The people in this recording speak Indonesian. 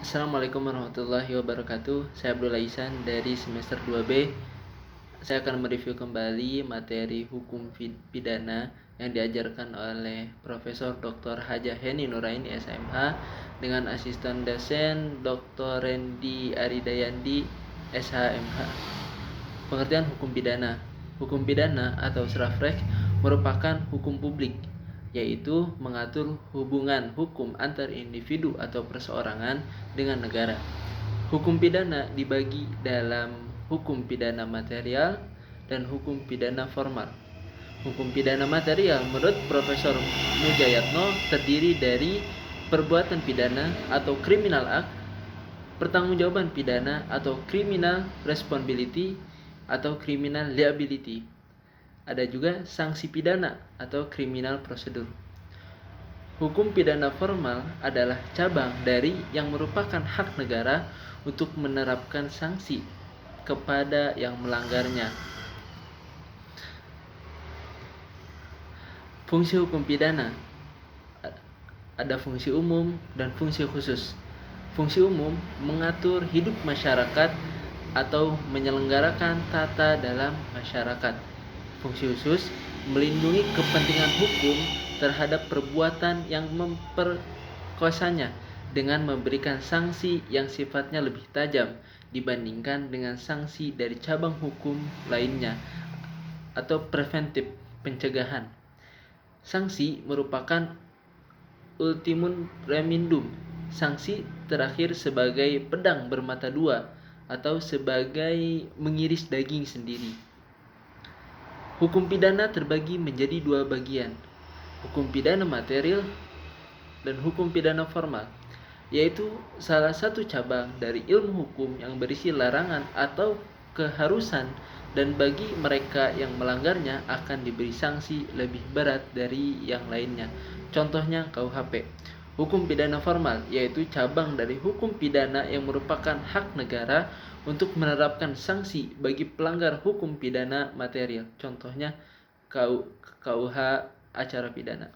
Assalamualaikum warahmatullahi wabarakatuh. Saya Abdullah Ihsan dari semester 2B. Saya akan mereview kembali materi hukum pidana yang diajarkan oleh Profesor Dr. Hajah Heni Nuraini SMH dengan asisten dosen Dr. Randy Aridayandi SHMH. Pengertian hukum pidana. Hukum pidana atau Strafrecht merupakan hukum publik, yaitu mengatur hubungan hukum antar individu atau perseorangan dengan negara. Hukum pidana dibagi dalam hukum pidana material dan hukum pidana formal. Hukum pidana material menurut Profesor Mujayatno terdiri dari perbuatan pidana atau criminal act, pertanggungjawaban pidana atau criminal responsibility atau criminal liability. Ada juga sanksi pidana atau criminal procedure. Hukum pidana formal adalah cabang dari yang merupakan hak negara untuk menerapkan sanksi kepada yang melanggarnya. Fungsi hukum pidana ada fungsi umum dan fungsi khusus. Fungsi umum mengatur hidup masyarakat atau menyelenggarakan tata dalam masyarakat. Fungsi khusus melindungi kepentingan hukum terhadap perbuatan yang memperkosanya dengan memberikan sanksi yang sifatnya lebih tajam dibandingkan dengan sanksi dari cabang hukum lainnya atau preventif, pencegahan. Sanksi merupakan ultimum remedium. Sanksi terakhir sebagai pedang bermata dua atau sebagai mengiris daging sendiri. Hukum pidana terbagi menjadi dua bagian, hukum pidana material dan hukum pidana formal, yaitu salah satu cabang dari ilmu hukum yang berisi larangan atau keharusan dan bagi mereka yang melanggarnya akan diberi sanksi lebih berat dari yang lainnya. Contohnya KUHP. Hukum pidana formal yaitu cabang dari hukum pidana yang merupakan hak negara untuk menerapkan sanksi bagi pelanggar hukum pidana material. Contohnya KUH acara pidana.